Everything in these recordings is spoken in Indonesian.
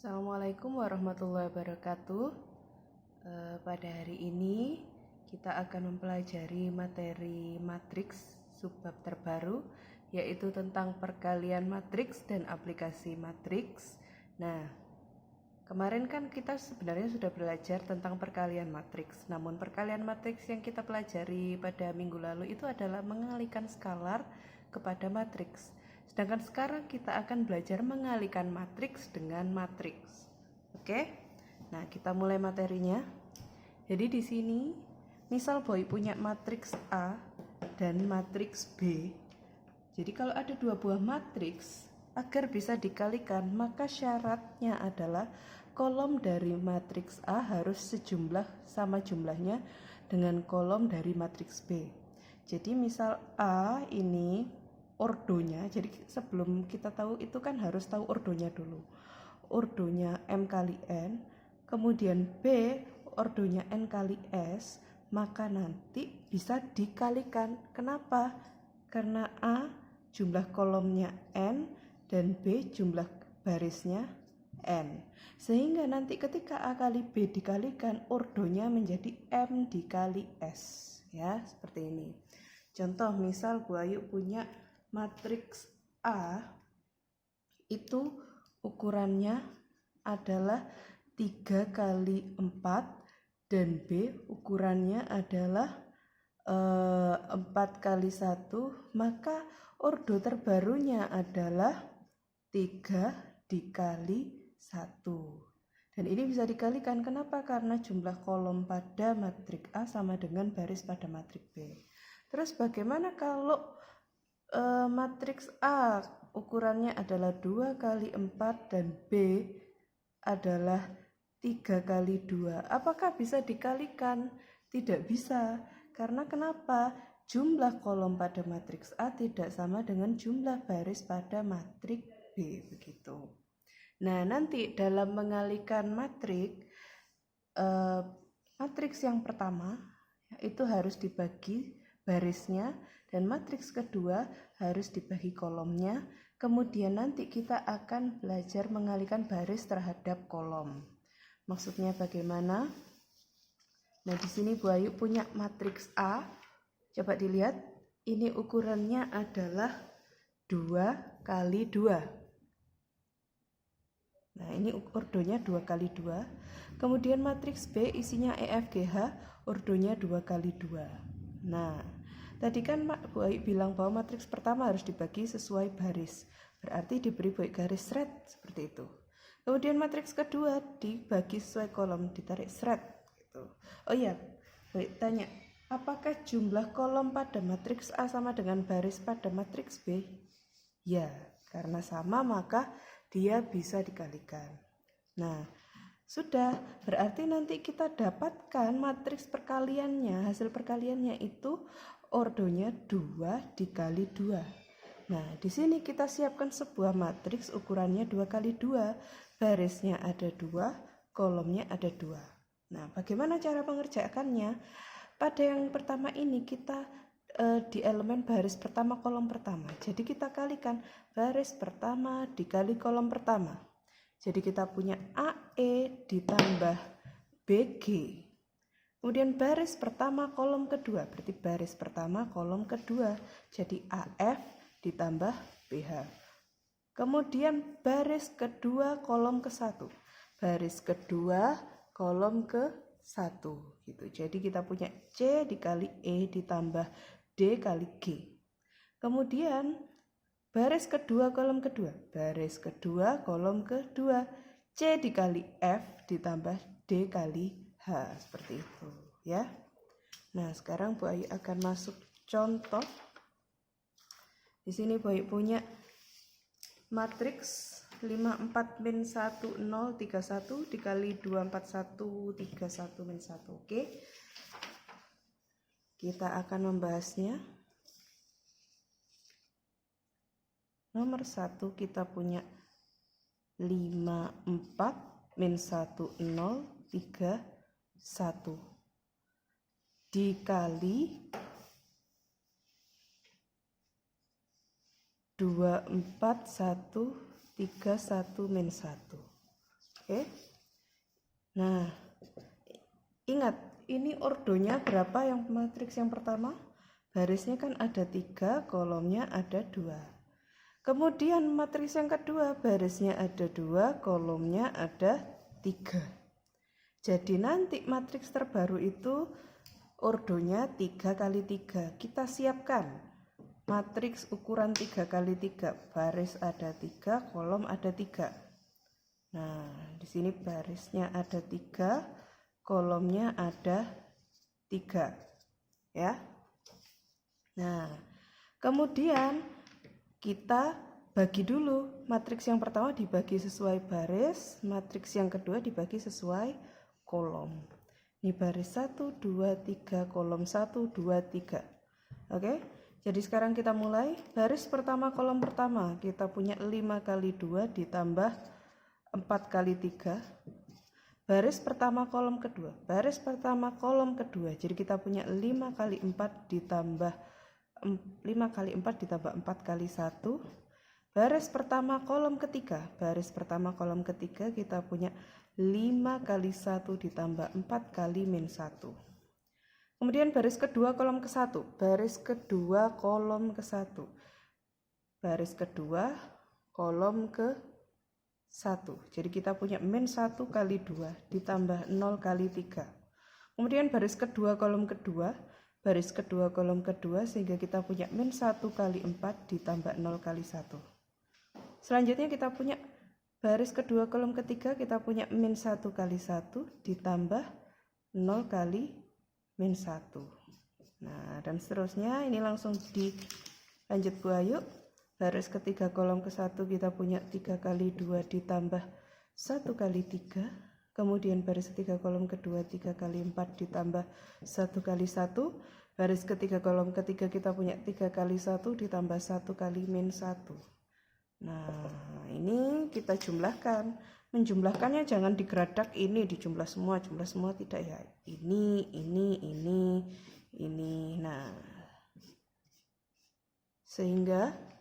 Assalamualaikum warahmatullahi wabarakatuh. Pada hari ini kita akan mempelajari materi matriks subbab terbaru, yaitu tentang perkalian matriks dan aplikasi matriks. Nah, kemarin kan kita sebenarnya sudah belajar tentang perkalian matriks. Namun perkalian matriks yang kita pelajari pada minggu lalu itu adalah mengalihkan skalar kepada matriks. Sedangkan sekarang kita akan belajar mengalihkan matriks dengan matriks. Oke? Nah, kita mulai materinya. Jadi di sini, misal Boy punya matriks A dan matriks B. Jadi kalau ada dua buah matriks, agar bisa dikalikan, maka syaratnya adalah kolom dari matriks A harus sama jumlahnya dengan kolom dari matriks B. Jadi misal A ini ordonya, jadi sebelum kita tahu itu kan harus tahu ordonya dulu. Ordonya M kali N, kemudian B ordonya N kali S, maka nanti bisa dikalikan. Kenapa? Karena A jumlah kolomnya N dan B jumlah barisnya N. Sehingga nanti ketika A kali B dikalikan, ordonya menjadi M dikali S. Ya, seperti ini. Contoh misal Bu Ayu punya matriks A itu ukurannya adalah 3 kali 4 dan B ukurannya adalah 4 kali 1, maka ordo terbarunya adalah 3 dikali 1. Dan ini bisa dikalikan. Kenapa? Karena jumlah kolom pada matriks A sama dengan baris pada matriks B. Terus bagaimana kalau matriks A ukurannya adalah 2 kali 4 dan B adalah 3 kali 2. Apakah bisa dikalikan? Tidak bisa. Karena kenapa? Jumlah kolom pada matriks A tidak sama dengan jumlah baris pada matriks B. Begitu. Nah, nanti dalam mengalihkan matriks yang pertama itu harus dibagi barisnya, dan matriks kedua harus dibagi kolomnya. Kemudian nanti kita akan belajar mengalihkan baris terhadap kolom. Maksudnya bagaimana? Nah, di sini Bu Ayu punya matriks A. Coba dilihat, ini ukurannya adalah 2 kali 2. Nah, ini ordonya 2 kali 2. Kemudian matriks B isinya EFGH, ordonya 2 kali 2. Nah, tadi kan Bu Ayu bilang bahwa matriks pertama harus dibagi sesuai baris. Berarti diberi garis seret seperti itu. Kemudian matriks kedua dibagi sesuai kolom, ditarik seret gitu. Oh iya, baik, tanya, apakah jumlah kolom pada matriks A sama dengan baris pada matriks B? Ya, karena sama maka dia bisa dikalikan. Nah, sudah, berarti nanti kita dapatkan matriks perkaliannya, hasil perkaliannya itu ordonya 2 dikali 2. Nah, di sini kita siapkan sebuah matriks ukurannya 2 kali 2. Barisnya ada 2, kolomnya ada 2. Nah, bagaimana cara mengerjakannya? Pada yang pertama ini kita di elemen baris pertama kolom pertama. Jadi kita kalikan baris pertama dikali kolom pertama. Jadi kita punya AE ditambah BG. Kemudian baris pertama kolom kedua, berarti baris pertama kolom kedua. Jadi AF ditambah BH. Kemudian baris kedua kolom ke-1. Baris kedua kolom ke-1 gitu. Jadi kita punya C dikali E ditambah D kali G. Kemudian baris kedua kolom kedua, baris kedua kolom kedua, C dikali F ditambah D kali H, seperti itu ya. Nah, sekarang Bu Ayu akan masuk contoh. Di sini Bu Ayu punya matriks 54 min 1 0 31 dikali 241 31 min 1. Oke. Kita akan membahasnya. Nomor 1 kita punya 54 min 1 0 3 1 dikali 2 4 1 3 1 min 1. Oke. Nah, ingat, ini ordonya berapa yang matriks yang pertama? Barisnya kan ada 3, kolomnya ada 2. Kemudian matriks yang kedua, barisnya ada 2, kolomnya ada 3. Jadi nanti matriks terbaru itu ordonya 3 kali 3. Kita siapkan matriks ukuran 3 kali 3. Baris ada 3, kolom ada 3. Nah, di sini barisnya ada 3, kolomnya ada 3. Ya. Nah, kemudian kita bagi dulu. Matriks yang pertama dibagi sesuai baris, matriks yang kedua dibagi sesuai kolom. Ini baris 1, 2, 3, kolom 1, 2, 3. Oke, jadi sekarang kita mulai. Baris pertama, kolom pertama, kita punya 5 kali 2 ditambah 4 kali 3. Baris pertama, kolom kedua, baris pertama, kolom kedua, jadi kita punya 5 kali 4 ditambah 5 kali 4 ditambah 4 kali 1. Baris pertama, kolom ketiga, baris pertama, kolom ketiga, kita punya 5 kali 1 ditambah 4 kali min 1. Kemudian baris kedua, kolom ke 1, baris kedua, kolom ke 1, baris kedua, kolom ke 1. Jadi kita punya min 1 kali 2 ditambah 0 kali 3. Kemudian baris kedua, kolom kedua, baris kedua, kolom kedua, sehingga kita punya min 1 kali 4 ditambah 0 kali 1. Selanjutnya kita punya baris kedua, kolom ketiga, kita punya min 1 kali 1 ditambah 0 kali min 1. Nah, dan seterusnya ini langsung dilanjut Bu Ayu. Baris ketiga, kolom ke 1, kita punya 3 kali 2 ditambah 1 kali 3. Kemudian baris ketiga, kolom kedua, 3 kali 4 ditambah 1 kali 1. Baris ketiga, kolom ketiga, kita punya 3 kali 1 ditambah 1 kali min 1. Nah, ini kita jumlahkan. Menjumlahkannya jangan digeradak ini dijumlah semua tidak ya. Ini. Nah, sehingga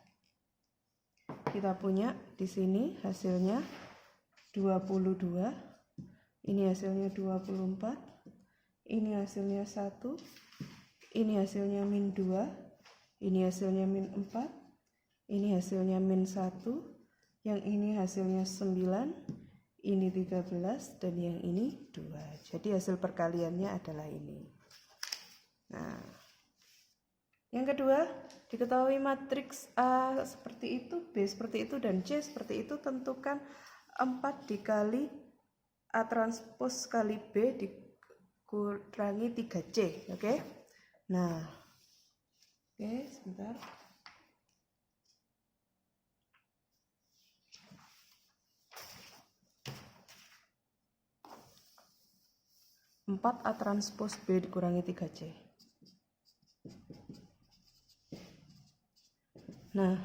kita punya di sini hasilnya 22. Ini hasilnya 24, ini hasilnya 1, ini hasilnya min 2, ini hasilnya min 4, ini hasilnya min 1, yang ini hasilnya 9, ini 13, dan yang ini 2. Jadi hasil perkaliannya adalah ini. Nah, yang kedua, diketahui matriks A seperti itu, B seperti itu, dan C seperti itu, tentukan 4 dikali A transpos kali B dikurangi 3C, oke? Nah, oke, sebentar. Empat A transpos B dikurangi 3C. Nah,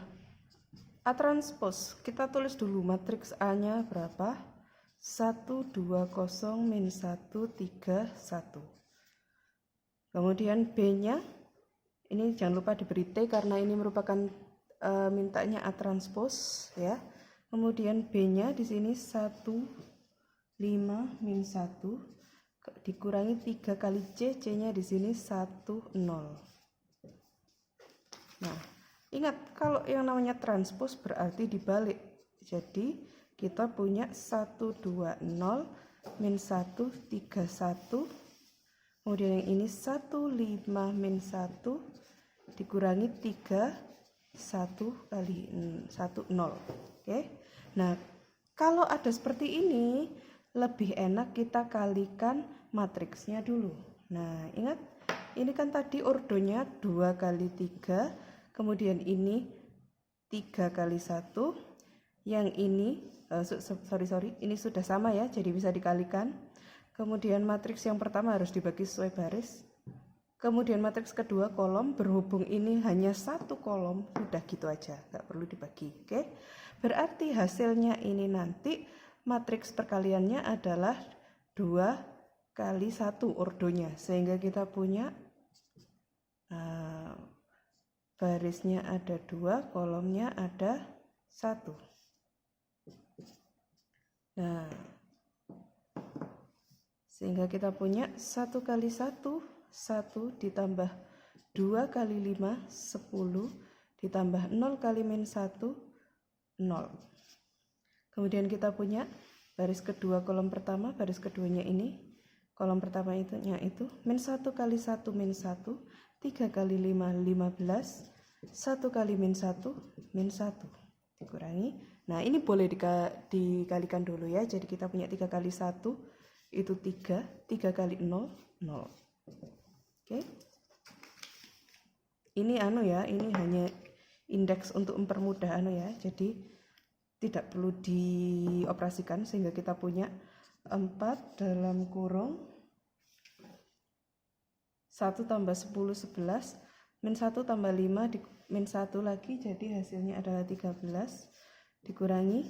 A transpos, kita tulis dulu matriks A-nya berapa? 1, 2, 0, min 1, 3, 1. Kemudian B-nya, ini jangan lupa diberi T karena ini merupakan mintanya A transpos ya. Kemudian B-nya di sini 1, 5, min 1 dikurangi 3 kali C, C-nya di sini 1, 0. Nah, ingat kalau yang namanya transpos berarti dibalik. Jadi kita punya 1, 2, 0, min 1, 3, 1. Kemudian yang ini 1, 5, min 1 dikurangi 3, 1 kali 1, 0. Oke. Nah, kalau ada seperti ini, lebih enak kita kalikan matriksnya dulu. Nah, ingat, ini kan tadi ordonya 2 kali 3, kemudian ini 3 kali 1, yang ini ini sudah sama ya, jadi bisa dikalikan. Kemudian matriks yang pertama harus dibagi sesuai baris. Kemudian matriks kedua kolom, berhubung ini hanya satu kolom, sudah gitu aja, nggak perlu dibagi. Oke, berarti hasilnya ini nanti matriks perkaliannya adalah 2 kali 1 ordonya, sehingga kita punya barisnya ada 2, kolomnya ada 1. Nah, Sehingga kita punya 1 kali 1, 1 ditambah 2 kali 5, 10 ditambah 0 kali min 1, 0. Kemudian kita punya baris kedua kolom pertama, baris keduanya ini. Kolom pertama itu min 1 kali 1 min 1, 3 kali 5, 15, 1 kali min 1, min 1. Dikurangi. Nah ini boleh dikalikan dulu ya. Jadi kita punya 3 kali 1 itu 3, 3 kali 0, 0. Oke. Ini ini hanya indeks untuk mempermudah ya. Jadi tidak perlu dioperasikan, sehingga kita punya 4 dalam kurung 1 tambah 10, 11, min 1 tambah 5, min 1 lagi, jadi hasilnya adalah 13, dikurangi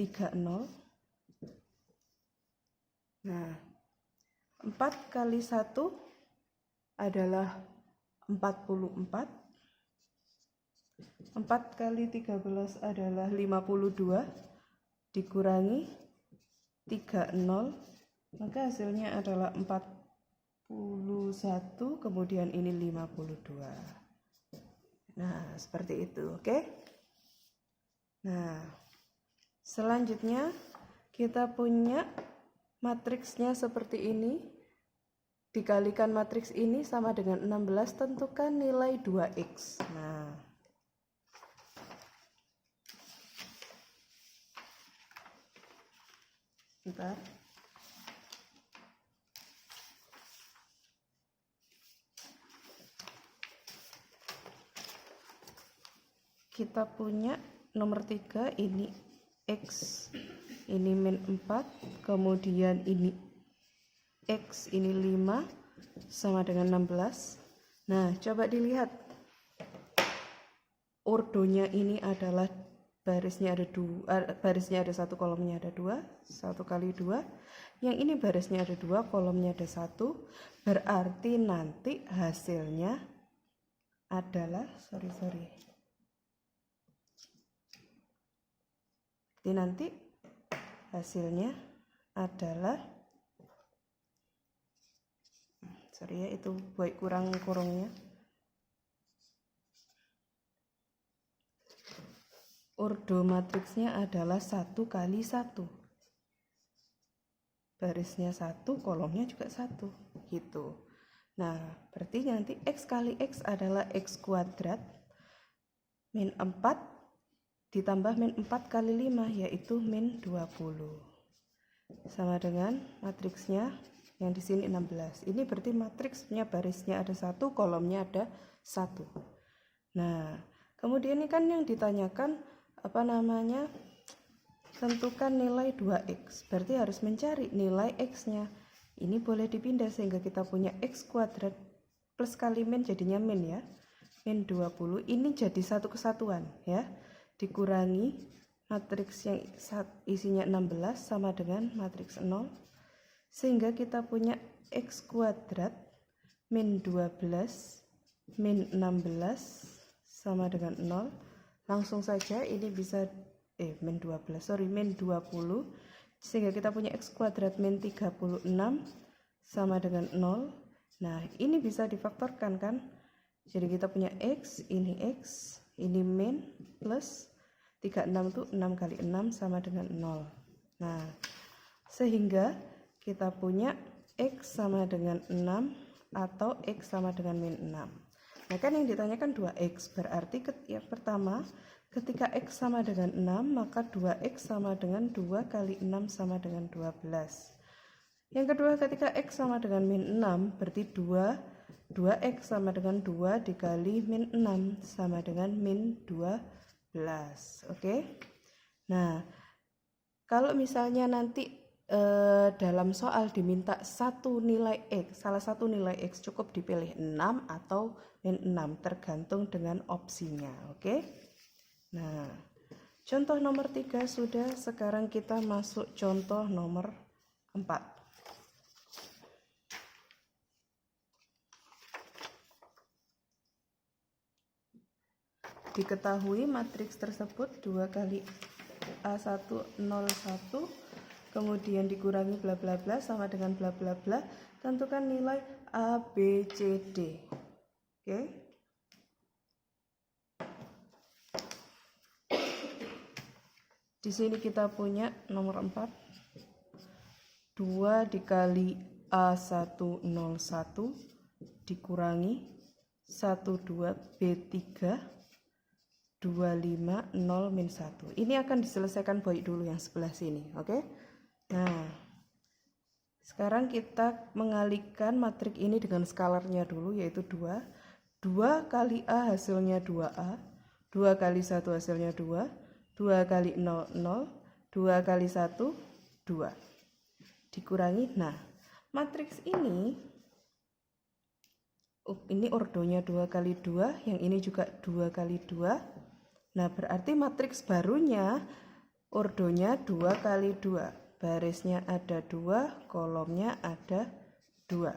3, 0. Nah, 4 kali 1 adalah 44, 4 kali 13 adalah 52, dikurangi 3, 0, maka hasilnya adalah 41, kemudian ini 52. Nah, seperti itu, oke? Nah, selanjutnya kita punya matriksnya seperti ini. Dikalikan matriks ini sama dengan 16, tentukan nilai 2x. Nah, bentar. Kita punya nomor 3, ini x, ini min 4, kemudian ini x, ini 5, sama dengan 16. Nah, coba dilihat. Ordonya ini adalah barisnya ada 2, barisnya ada 1, kolomnya ada 2, 1 kali 2. Yang ini barisnya ada 2, kolomnya ada 1. Berarti nanti hasilnya adalah nanti hasilnya adalah itu baik kurang kurungnya. Ordo matriksnya adalah 1 kali 1. Barisnya 1, kolomnya juga 1, gitu. Nah, berarti nanti x kali x adalah x kuadrat min 4 ditambah min 4 kali 5, yaitu min 20. Sama dengan matriksnya yang di sini 16. Ini berarti matriksnya barisnya ada 1, kolomnya ada 1. Nah, kemudian ini kan yang ditanyakan tentukan nilai 2x. Berarti harus mencari nilai x-nya. Ini boleh dipindah sehingga kita punya x kuadrat plus kali min jadinya min ya. Min 20 ini jadi satu kesatuan ya. Dikurangi matriks yang isinya 16 sama dengan matriks 0. Sehingga kita punya x kuadrat min 12 min 16 sama dengan 0. Langsung saja ini bisa min 20, sehingga kita punya x kuadrat min 36 sama dengan 0. Nah, ini bisa difaktorkan kan? Jadi kita punya x, ini min plus 36 itu 6 kali 6 sama dengan 0. Nah, sehingga kita punya x sama dengan 6 atau x sama dengan min 6. Nah, kan yang ditanyakan 2x, berarti yang pertama ketika x sama dengan 6, maka 2x sama dengan 2 kali 6 sama dengan 12. Yang kedua, ketika x sama dengan min 6, berarti 2x sama dengan 2 dikali min 6 sama dengan min 12. Oke? Nah, kalau misalnya nanti dalam soal diminta salah satu nilai x, cukup dipilih 6 atau min 6, tergantung dengan opsinya. Oke? Nah, contoh nomor 3 sudah, sekarang kita masuk contoh nomor 4. Diketahui matriks tersebut 2 kali A1, 0, 1 kemudian dikurangi bla bla bla sama dengan bla bla bla. Tentukan nilai A, B, C, D. Oke. Di sini kita punya nomor 4. 2 dikali A101 dikurangi 12 B3 25 0 min 1. Ini akan diselesaikan baik dulu yang sebelah sini, oke? Nah, sekarang kita mengalihkan matriks ini dengan skalarnya dulu, yaitu 2. 2 kali A hasilnya 2A, 2 kali 1 hasilnya 2, 2 kali 0, 0, 2 kali 1, 2. Dikurangi, nah, matriks ini ordonya 2 kali 2, yang ini juga 2 kali 2. Nah, berarti matriks barunya ordonya 2 kali 2. Barisnya ada 2, kolomnya ada 2.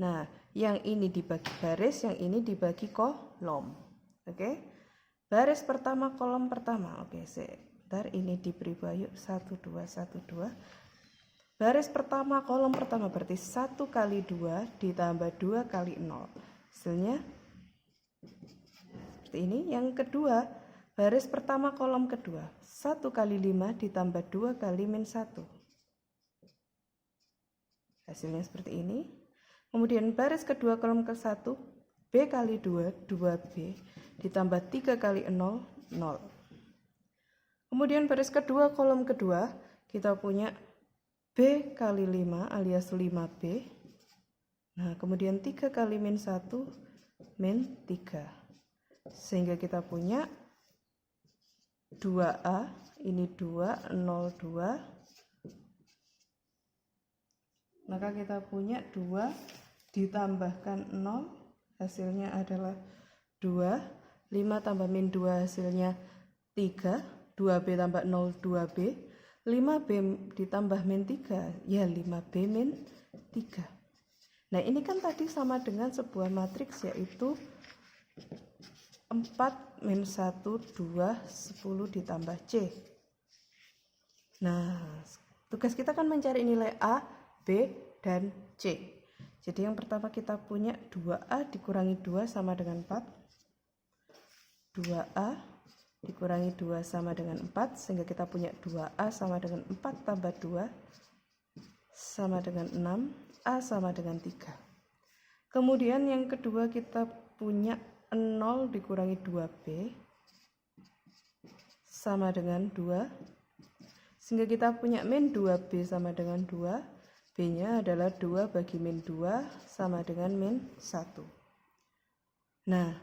Nah, yang ini dibagi baris, yang ini dibagi kolom. Oke? Baris pertama, kolom pertama. Oke, sebentar, ini diberi bayuk 1 2 1 2. Baris pertama, kolom pertama berarti 1 kali 2 ditambah 2 kali 0. Hasilnya seperti ini. Yang kedua, baris pertama, kolom kedua, 1 kali 5 ditambah 2 kali min 1. Hasilnya seperti ini. Kemudian baris kedua, kolom ke 1, B kali 2, 2B ditambah 3 kali 0, 0. Kemudian baris kedua, kolom kedua, kita punya B kali 5 alias 5B. Nah, kemudian 3 kali min 1 min 3. Sehingga kita punya 2A, ini 2, 0, 2. Maka kita punya 2 ditambahkan 0, hasilnya adalah 2. 5 tambah min 2 hasilnya 3. 2B tambah 0, 2B. 5B ditambah min 3, ya 5B min 3. Nah, ini kan tadi sama dengan sebuah matriks, yaitu 4 min 1, 2, 10 ditambah C. Nah, tugas kita kan mencari nilai A, B, dan C. Jadi yang pertama kita punya 2A dikurangi 2 sama dengan 4. 2A dikurangi 2 sama dengan 4, sehingga kita punya 2A sama dengan 4 tambah 2 sama dengan 6. A sama dengan 3. Kemudian yang kedua kita punya 0 dikurangi 2B sama dengan 2. Sehingga kita punya min 2B sama dengan 2. B-nya adalah 2 bagi min 2 sama dengan min 1. Nah,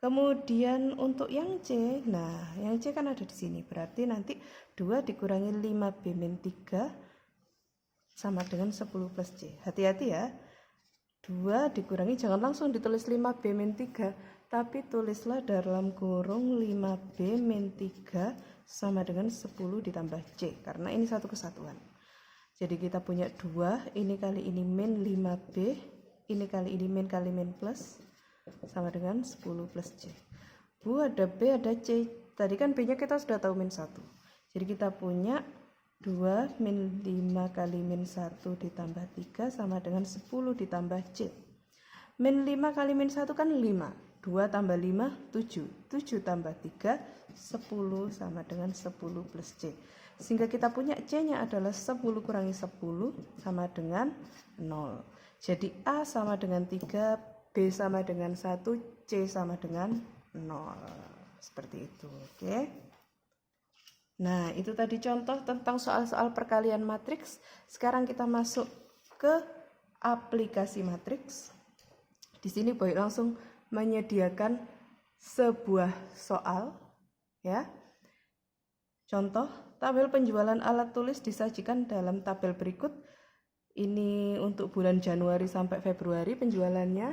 kemudian untuk yang C, nah yang C kan ada di sini. Berarti nanti 2 dikurangi 5B min 3 sama dengan 10 plus C. Hati-hati ya. 2 dikurangi, jangan langsung ditulis 5B min 3, tapi tulislah dalam kurung 5B min 3 sama dengan 10 ditambah C, karena ini satu kesatuan. Jadi kita punya 2, ini kali ini min 5B, ini kali ini min kali min plus, sama dengan 10 plus C. Bu, ada B, ada C. Tadi kan B-nya kita sudah tahu min 1. Jadi kita punya 2 min 5 kali min 1 ditambah 3 sama dengan 10 ditambah C. Min 5 kali min 1 kan 5. 2 tambah 5, 7. 7 tambah 3, 10 sama dengan 10 plus C. Sehingga kita punya C-nya adalah 10 kurangi 10 sama dengan 0. Jadi A sama dengan 3, B sama dengan 1, C sama dengan 0. Seperti itu, oke? Nah, itu tadi contoh tentang soal-soal perkalian matriks. Sekarang kita masuk ke aplikasi matriks. Di sini Boy langsung menyediakan sebuah soal, ya. Contoh, tabel penjualan alat tulis disajikan dalam tabel berikut. Ini untuk bulan Januari sampai Februari penjualannya.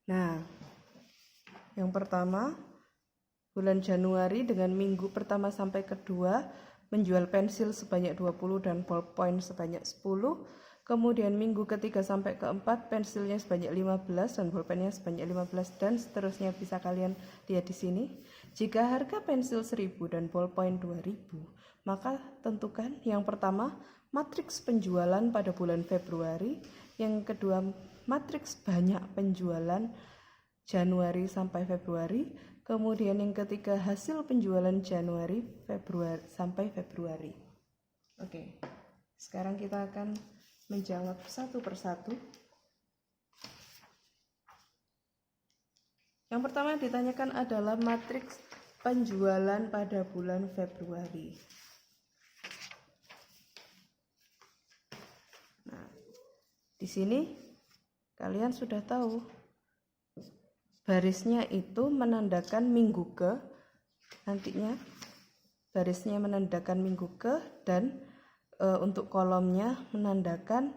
Nah, yang pertama, bulan Januari dengan minggu pertama sampai kedua menjual pensil sebanyak 20 dan ballpoint sebanyak 10. Kemudian minggu ketiga sampai keempat pensilnya sebanyak 15 dan bolpennya sebanyak 15 dan seterusnya bisa kalian lihat di sini. Jika harga pensil 1000 dan bolpen 2000, maka tentukan yang pertama matriks penjualan pada bulan Februari, yang kedua matriks banyak penjualan Januari sampai Februari, kemudian yang ketiga hasil penjualan Januari sampai Februari. Oke, sekarang kita akan menjawab satu persatu. Yang pertama ditanyakan adalah matriks penjualan pada bulan Februari. Nah, di sini kalian sudah tahu barisnya itu menandakan minggu ke, nantinya barisnya menandakan minggu ke, dan untuk kolomnya menandakan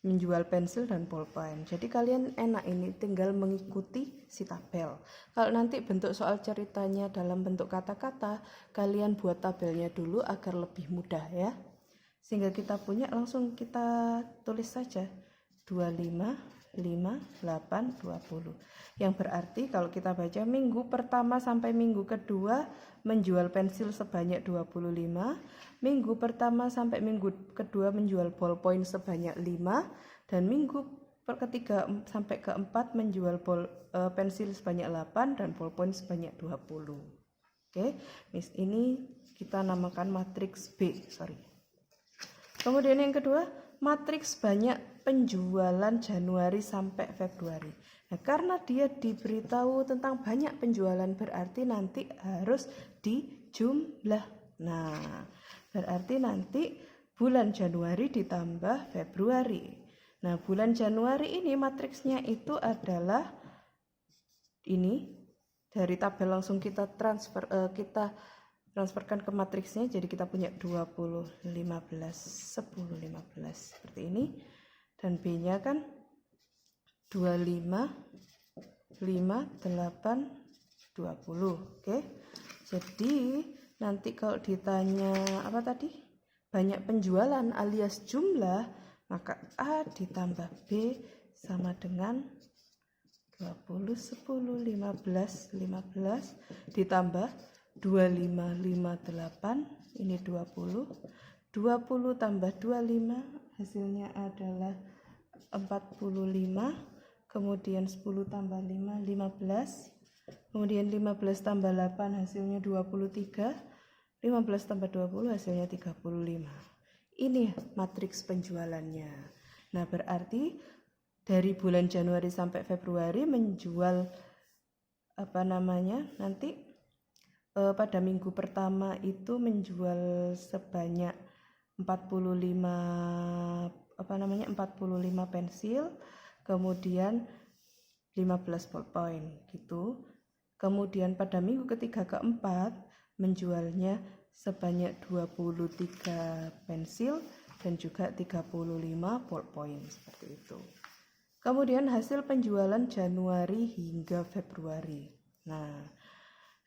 menjual pensil dan bolpen. Jadi kalian enak ini tinggal mengikuti si tabel. Kalau nanti bentuk soal ceritanya dalam bentuk kata-kata, kalian buat tabelnya dulu agar lebih mudah ya. Sehingga kita punya, langsung kita tulis saja 25, 5, 8, 20. Yang berarti kalau kita baca minggu pertama sampai minggu kedua menjual pensil sebanyak 25, minggu pertama sampai minggu kedua menjual ballpoint sebanyak 5, dan minggu ketiga sampai keempat menjual pensil sebanyak 8 dan ballpoint sebanyak 20. Oke, ini kita namakan matriks B, Kemudian yang kedua, matriks banyak penjualan Januari sampai Februari. Nah, karena dia diberitahu tentang banyak penjualan, berarti nanti harus dijumlah. Nah, berarti nanti bulan Januari ditambah Februari. Nah, bulan Januari ini matriksnya itu adalah ini. Dari tabel langsung kita transferkan ke matriksnya, jadi kita punya 20, 15, 10, 15 seperti ini. Dan B-nya kan 25, 5, 8, 20. Oke. Jadi nanti kalau ditanya apa tadi? Banyak penjualan alias jumlah, maka A ditambah B sama dengan 20, 10, 15, 15 ditambah 25, 5, 8, ini 20, 20 tambah 25 hasilnya adalah 45, kemudian 10 tambah 5, 15, kemudian 15 tambah 8 hasilnya 23, 15 tambah 20 hasilnya 35. Ini matriks penjualannya. Nah, berarti dari bulan Januari sampai Februari menjual nanti pada minggu pertama itu menjual sebanyak 45 pensil, kemudian 15 ballpoint gitu. Kemudian pada minggu ketiga keempat menjualnya sebanyak 23 pensil dan juga 35 ballpoint seperti itu. Kemudian hasil penjualan Januari hingga Februari. Nah,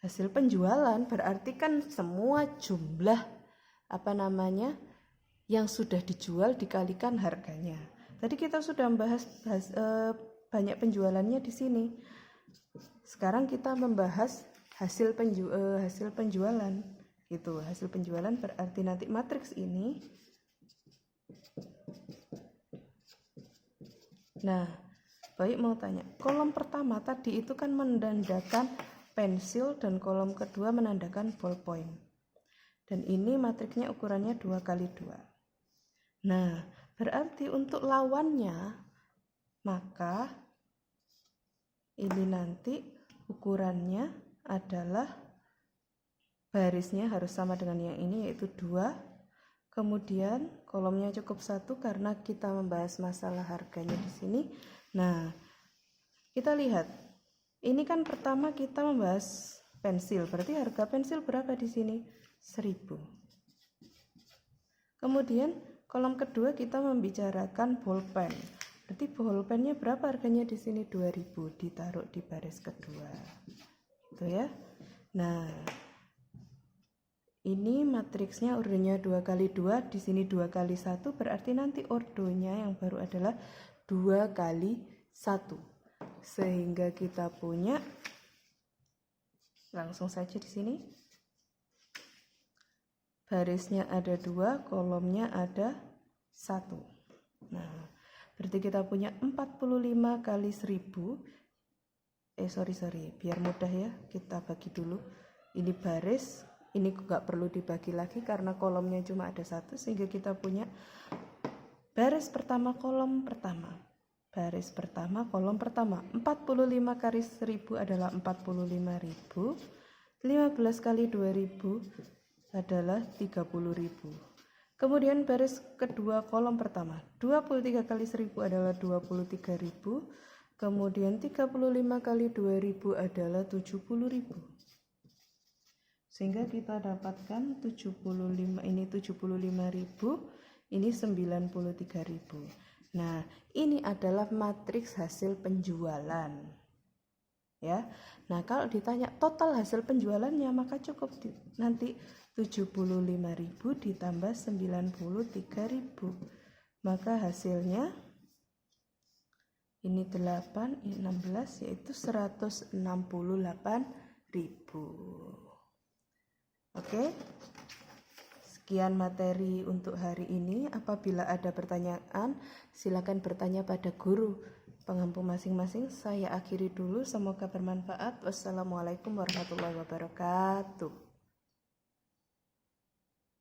hasil penjualan berarti kan semua jumlah yang sudah dijual dikalikan harganya. Tadi kita sudah membahas banyak penjualannya di sini. Sekarang kita membahas hasil penjualan gitu. Hasil penjualan berarti nanti matriks ini. Nah, baik mau tanya, kolom pertama tadi itu kan menandakan pensil dan kolom kedua menandakan ballpoint. Dan ini matriksnya ukurannya 2x2. Nah, berarti untuk lawannya, maka ini nanti ukurannya adalah barisnya harus sama dengan yang ini, yaitu 2. Kemudian kolomnya cukup 1 karena kita membahas masalah harganya di sini. Nah, kita lihat. Ini kan pertama kita membahas pensil, berarti harga pensil berapa di sini? 1000. Kemudian kolom kedua kita membicarakan bolpen. Berarti bolpennya berapa harganya di sini? 2000, ditaruh di baris kedua. Gitu ya. Nah, ini matriksnya ordonya 2 kali 2, di sini 2 kali 1, berarti nanti ordonya yang baru adalah 2 kali 1. Sehingga kita punya, langsung saja di sini, barisnya ada 2, kolomnya ada 1. Nah, berarti kita punya 45 kali 1000. Biar mudah ya, kita bagi dulu. Ini baris, ini nggak perlu dibagi lagi karena kolomnya cuma ada 1, sehingga kita punya baris pertama kolom pertama. Baris pertama kolom pertama. 45 kali 1000 adalah 45.000. 15 kali 2000 adalah 30.000. Kemudian baris kedua kolom pertama. 23 kali 1000 adalah 23.000. Kemudian 35 kali 2000 adalah 70.000. Sehingga kita dapatkan 75, ini 75.000, ini 93.000. Nah, ini adalah matriks hasil penjualan. Ya. Nah, kalau ditanya total hasil penjualannya, maka cukup nanti 75.000 ditambah 93.000. Maka hasilnya ini 8, ini 16, yaitu 168.000. Oke, sekian materi untuk hari ini. Apabila ada pertanyaan, silakan bertanya pada guru pengampu masing-masing. Saya akhiri dulu, semoga bermanfaat. Wassalamualaikum warahmatullahi wabarakatuh.